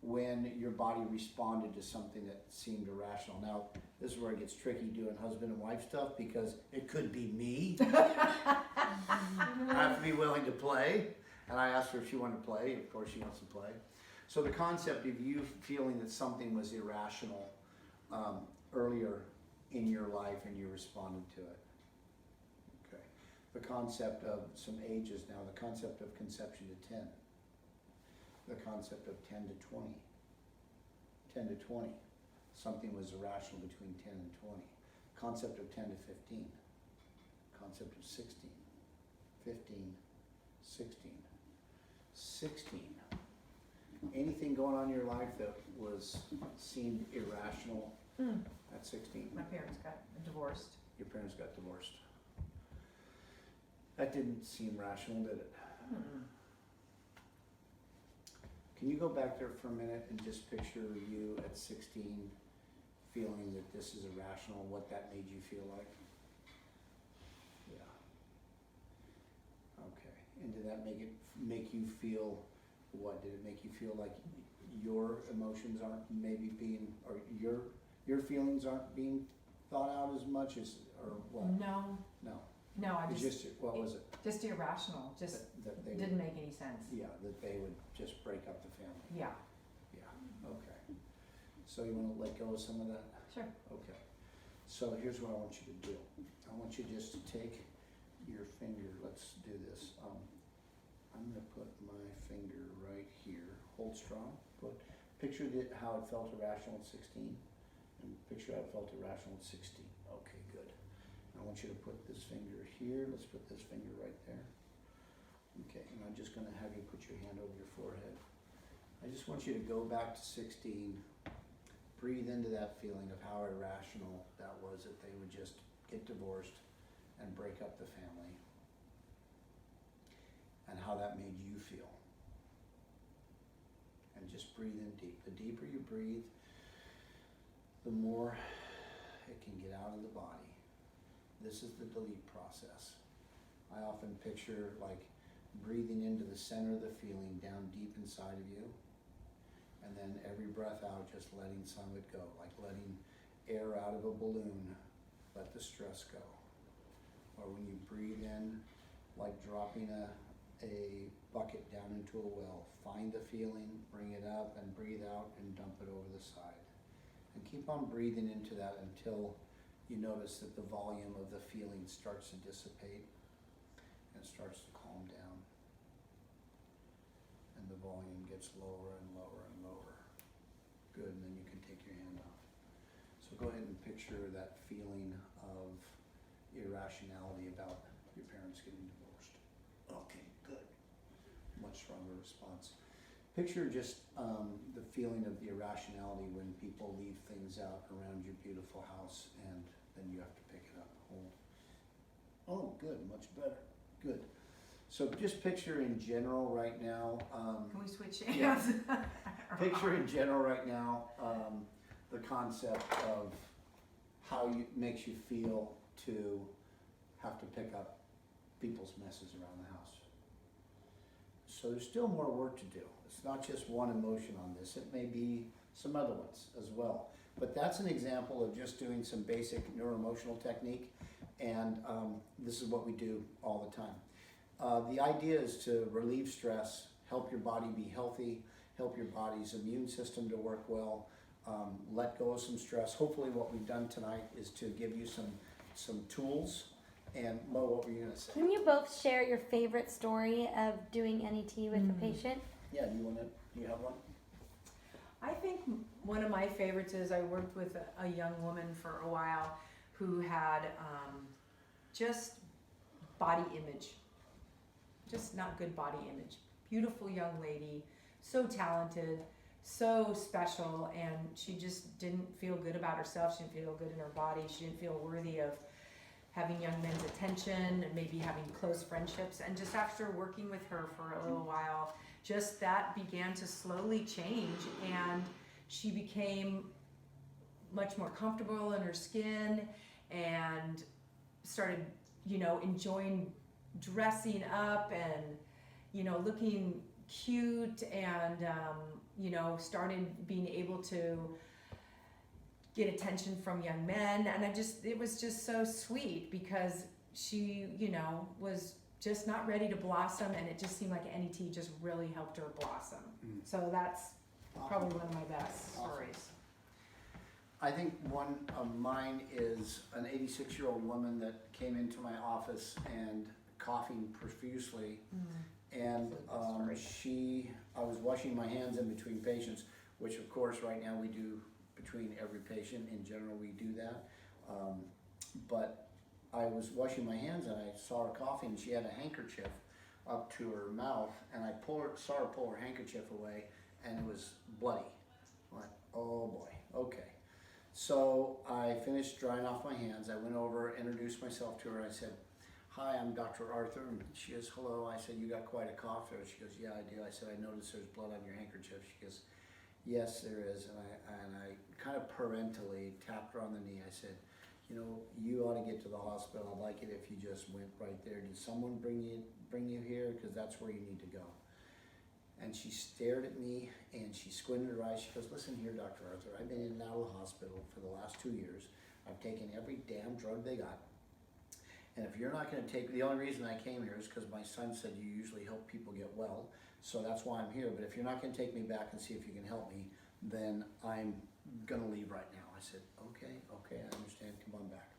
when your body responded to something that seemed irrational. Now, this is where it gets tricky doing husband and wife stuff, because it could be me. I have to be willing to play. And I asked her if she wanted to play. Of course she wants to play. So the concept of you feeling that something was irrational earlier in your life and you responded to it. Okay. The concept of some ages now, the concept of conception to 10. The concept of 10 to 20. 10 to 20. Something was irrational between 10 and 20. Concept of 10 to 15. Concept of 16. 15, 16. 16. Anything going on in your life that seemed irrational at 16? My parents got divorced. Your parents got divorced. That didn't seem rational, did it? Mm-mm. Can you go back there for a minute and just picture you at 16 feeling that this is irrational, what that made you feel like? Yeah. Okay. And did that make you feel what? Did it make you feel like your emotions aren't maybe being, or your feelings aren't being thought out as much as, or what? No. No. No, I It's just what was it? just irrational. Just That they didn't make any sense. yeah, that they would just break up the family. Yeah. Yeah, okay. So you want to let go of some of that? Sure. Okay. So here's what I want you to do. I want you just to take your finger, let's do this. I'm going to put my finger right here. Hold strong. Picture how it felt irrational at 16, and picture how it felt irrational at 16. Okay, good. I want you to put this finger here. Let's put this finger right there. Okay, and I'm just going to have you put your hand over your forehead. I just want you to go back to 16. Breathe into that feeling of how irrational that was, that they would just get divorced and break up the family, and how that made you feel. And just breathe in deep. The deeper you breathe, the more it can get out of the body. This is the delete process. I often picture like breathing into the center of the feeling down deep inside of you. And then every breath out, just letting some of it go, like letting air out of a balloon, let the stress go. Or when you breathe in, like dropping a bucket down into a well, find the feeling, bring it up, and breathe out and dump it over the side. And keep on breathing into that until you notice that the volume of the feeling starts to dissipate and starts to calm down. And the volume gets lower and lower and lower. Good, and then you can take your hand off. So go ahead and picture that feeling of irrationality about your parents getting divorced. Okay, good. Much stronger response. Picture just the feeling of the irrationality when people leave things out around your beautiful house and then you have to pick it up. Oh, good, much better. Good. So just picture in general right now. Can we switch Yeah. hands? Picture in general right now the concept of how it makes you feel to have to pick up people's messes around the house. So there's still more work to do. It's not just one emotion on this. It may be some other ones as well. But that's an example of just doing some basic neuroemotional technique, and this is what we do all the time. The idea is to relieve stress, help your body be healthy, help your body's immune system to work well, let go of some stress. Hopefully what we've done tonight is to give you some tools. And Mo, what were you going to say? Can you both share your favorite story of doing NET with a patient? Yeah, do you have one? I think one of my favorites is I worked with a young woman for a while who had just body image, just not good body image. Beautiful young lady, so talented, so special, and she just didn't feel good about herself. She didn't feel good in her body. She didn't feel worthy of having young men's attention and maybe having close friendships. And just after working with her for a little while, just that began to slowly change, and she became much more comfortable in her skin and started, enjoying dressing up and, looking cute, and, started being able to get attention from young men. And it was just so sweet because she, was just not ready to blossom, and it just seemed like NET just really helped her blossom. So that's probably one of my best stories. I think one of mine is an 86-year-old woman that came into my office and coughing profusely. And I was washing my hands in between patients, which of course right now we do between every patient. In general, we do that. But I was washing my hands and I saw her coughing. She had a handkerchief up to her mouth, and I saw her pull her handkerchief away, and it was bloody. I'm like, oh boy, okay. So I finished drying off my hands. I went over, introduced myself to her. I said, hi, I'm Dr. Arthur. And she goes, hello. I said, you got quite a cough there. She goes, yeah, I do. I said, I noticed there's blood on your handkerchief. She goes, yes, there is. And I kind of parentally tapped her on the knee. I said, you ought to get to the hospital. I'd like it if you just went right there. Did someone bring you here? Because that's where you need to go. And she stared at me and she squinted her eyes. She goes, listen here, Dr. Arthur, I've been in and out of the hospital for the last 2 years. I've taken every damn drug they got. And if you're not going to take, the only reason I came here is because my son said you usually help people get well. So that's why I'm here. But if you're not going to take me back and see if you can help me, then I'm going to leave right now. I said, okay, I understand, come on back.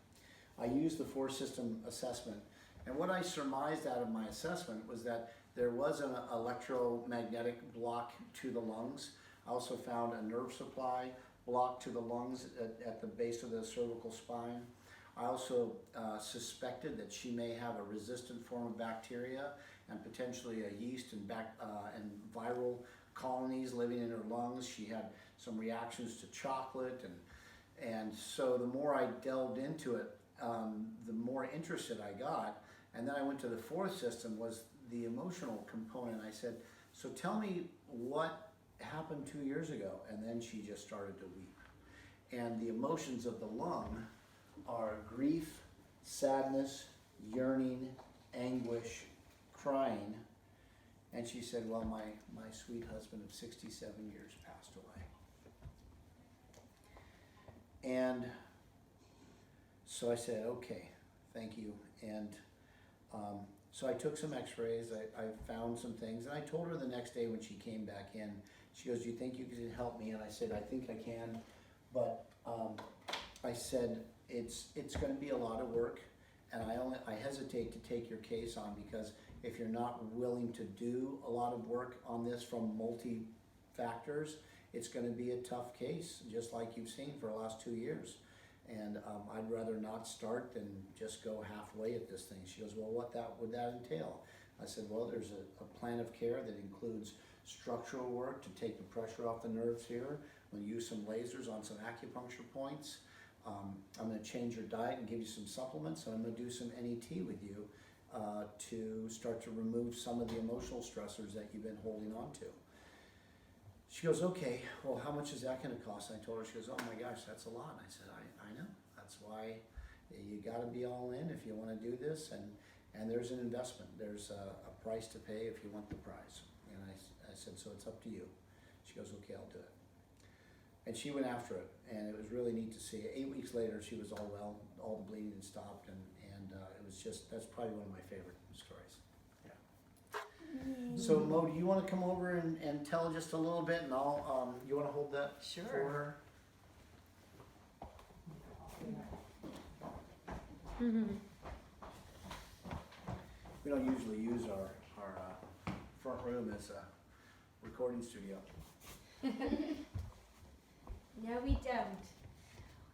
I used the 4-system assessment, and what I surmised out of my assessment was that there was an electromagnetic block to the lungs. I also found a nerve supply block to the lungs at the base of the cervical spine. I also suspected that she may have a resistant form of bacteria and potentially a yeast and viral colonies living in her lungs. She had some reactions to chocolate, and so the more I delved into it, the more interested I got. And then I went to the 4th system, was the emotional component. I said, so tell me what happened 2 years ago. And then she just started to weep. And the emotions of the lung are grief, sadness, yearning, anguish, crying, And she said, well, my sweet husband of 67 years passed away. And so I said, okay, thank you. And so I took some x-rays, I found some things, and I told her the next day when she came back in, she goes, do you think you can help me? And I said, I think I can, but I said, it's gonna be a lot of work, and I hesitate to take your case on, because if you're not willing to do a lot of work on this from multi-factors, it's gonna be a tough case, just like you've seen for the last 2 years. And I'd rather not start than just go halfway at this thing. She goes, well, what would that entail? I said, well, there's a plan of care that includes structural work to take the pressure off the nerves here. We'll use some lasers on some acupuncture points. I'm gonna change your diet and give you some supplements, and I'm gonna do some NET with you to start to remove some of the emotional stressors that you've been holding on to. She goes, okay, well, how much is that going to cost? I told her, she goes, oh my gosh, that's a lot. And I said, I know. That's why you got to be all in if you want to do this. And there's an investment. There's a price to pay if you want the prize. And I said, so it's up to you. She goes, okay, I'll do it. And she went after it. And it was really neat to see. 8 weeks later, she was all well. All the bleeding had stopped. And it was just, that's probably one of my favorite stories. So Mo, do you want to come over and tell just a little bit, and I'll, you want to hold that Sure. for her? We don't usually use our front room as a recording studio. No, we don't.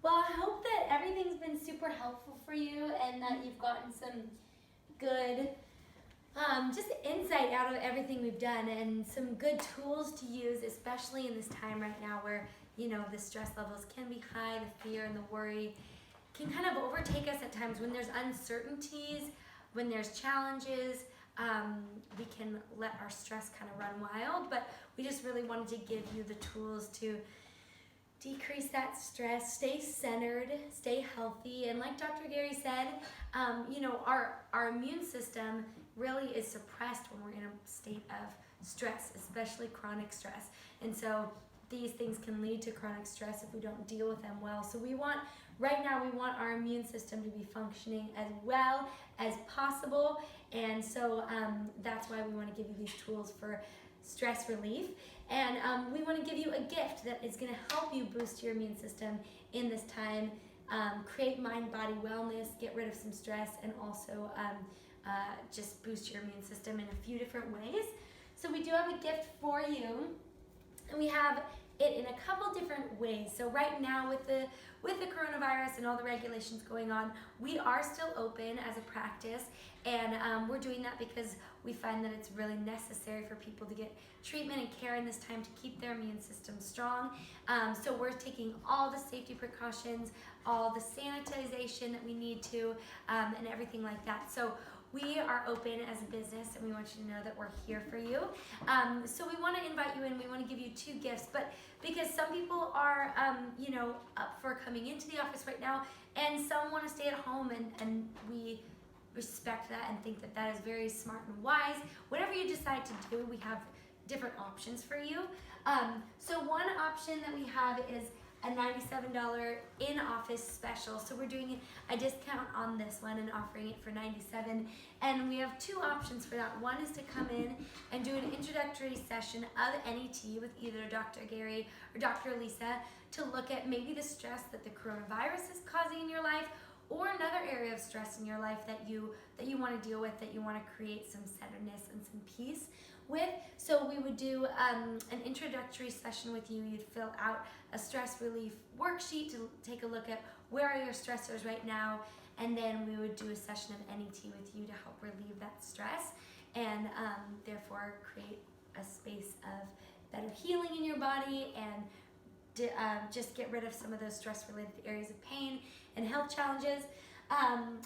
Well, I hope that everything's been super helpful for you and that you've gotten some good just insight out of everything we've done and some good tools to use, especially in this time right now where, you know, the stress levels can be high, the fear and the worry can kind of overtake us at times when there's uncertainties, when there's challenges. We can let our stress kind of run wild, but we just really wanted to give you the tools to decrease that stress, stay centered, stay healthy, and like Dr. Gary said, you know, our immune system really is suppressed when we're in a state of stress, especially chronic stress. And so these things can lead to chronic stress if we don't deal with them well. So right now we want our immune system to be functioning as well as possible. And so that's why we want to give you these tools for stress relief. And we want to give you a gift that is going to help you boost your immune system in this time, create mind-body wellness, get rid of some stress, and also just boost your immune system in a few different ways. So we do have a gift for you, and we have it in a couple different ways. So right now with the coronavirus and all the regulations going on, we are still open as a practice, and we're doing that because we find that it's really necessary for people to get treatment and care in this time to keep their immune system strong. So we're taking all the safety precautions, all the sanitization that we need to, and everything like that. So we are open as a business, and we want you to know that we're here for you. So we want to invite you in. We want to give you 2 gifts, but because some people are, you know, up for coming into the office right now, and some want to stay at home, and we respect that and think that that is very smart and wise. Whatever you decide to do, we have different options for you. So one option that we have is a $97 in-office special. So we're doing a discount on this one and offering it for $97. And we have 2 options for that. One is to come in and do an introductory session of NET with either Dr. Gary or Dr. Lisa to look at maybe the stress that the coronavirus is causing in your life, or another area of stress in your life that you want to deal with, that you want to create some centeredness and some peace with. So we would do an introductory session with you. You'd fill out a stress relief worksheet to take a look at where are your stressors right now, and then we would do a session of NET with you to help relieve that stress and therefore create a space of better healing in your body and just get rid of some of those stress-related areas of pain and health challenges.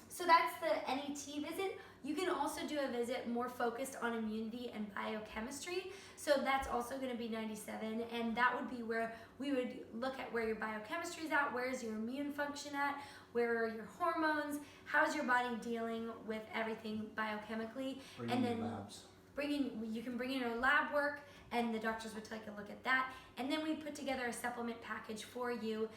So that's the NET visit. You can also do a visit more focused on immunity and biochemistry. So that's also going to be $97, and that would be where we would look at where your biochemistry is at, where is your immune function at, where are your hormones, how's your body dealing with everything biochemically, Bring and in then labs. you can bring in your lab work, and the doctors would take a look at that. And then we put together a supplement package for you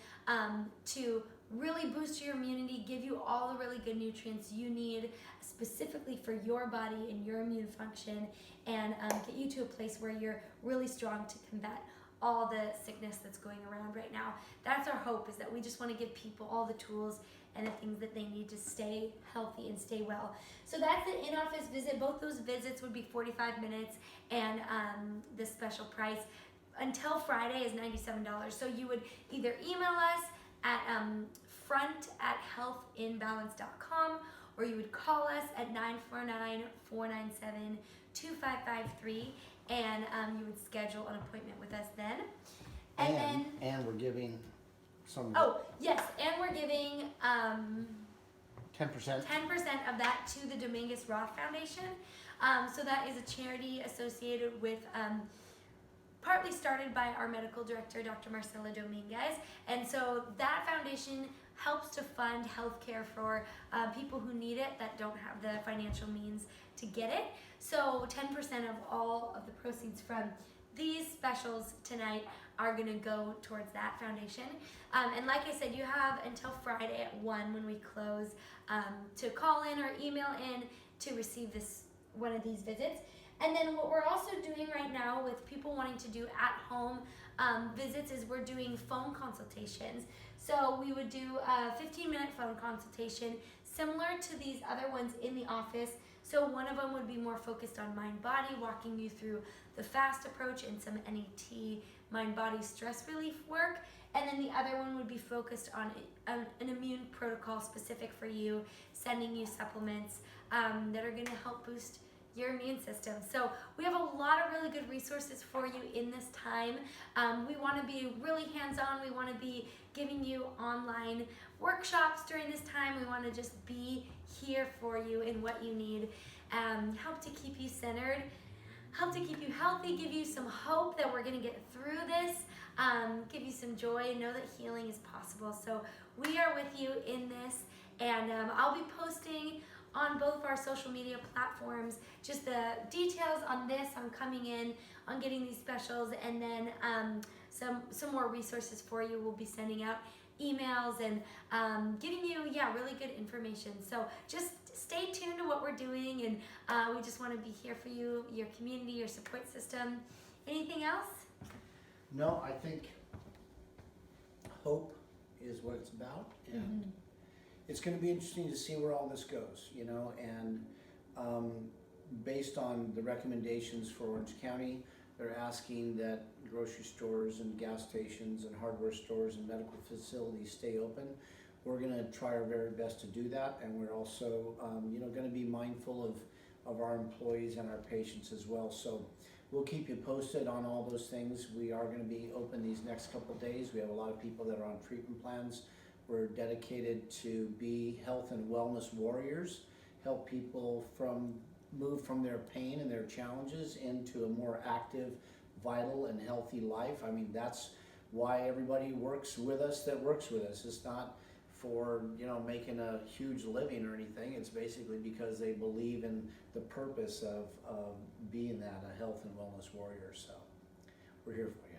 to really boost your immunity, give you all the really good nutrients you need specifically for your body and your immune function, and get you to a place where you're really strong to combat all the sickness that's going around right now. That's our hope, is that we just want to give people all the tools and the things that they need to stay healthy and stay well. So that's the in-office visit. Both those visits would be 45 minutes, and the special price until Friday is $97. So you would either email us at front@healthinbalance.com, or you would call us at 949-497-2553, and you would schedule an appointment with us then. And we're giving some Oh, yes, and we're giving 10%. 10% of that to the Dominguez Roth Foundation. So that is a charity associated with, partly started by our medical director, Dr. Marcela Dominguez. And so that foundation helps to fund healthcare for people who need it that don't have the financial means to get it. So 10% of all of the proceeds from these specials tonight are going to go towards that foundation. And like I said, you have until Friday at 1 when we close to call in or email in to receive one of these visits. And then what we're also doing right now with people wanting to do at-home visits is we're doing phone consultations. So we would do a 15-minute phone consultation similar to these other ones in the office. So one of them would be more focused on mind-body, walking you through the FAST approach and some NET mind-body stress relief work. And then the other one would be focused on an immune protocol specific for you, sending you supplements that are going to help boost your immune system. So we have a lot of really good resources for you in this time. We want to be really hands-on. We want to be giving you online workshops during this time. We want to just be here for you in what you need. Help to keep you centered, help to keep you healthy, give you some hope that we're going to get through this, give you some joy, and know that healing is possible. So we are with you in this, and I'll be posting on both of our social media platforms just the details on this, on coming in, on getting these specials, and then some more resources for you. We'll be sending out emails and giving you really good information. So just stay tuned to what we're doing, and we just want to be here for you, your community, your support system. Anything else? No, I think hope is what it's about, and it's going to be interesting to see where all this goes, and based on the recommendations for Orange County, they're asking that grocery stores and gas stations and hardware stores and medical facilities stay open. We're going to try our very best to do that, and we're also going to be mindful of our employees and our patients as well. So we'll keep you posted on all those things. We are going to be open these next couple of days. We have a lot of people that are on treatment plans. We're dedicated to be health and wellness warriors, help people move from their pain and their challenges into a more active, vital, and healthy life. I mean, that's why everybody works with us that works with us. It's not for making a huge living or anything. It's basically because they believe in the purpose of being that, a health and wellness warrior. So we're here for you.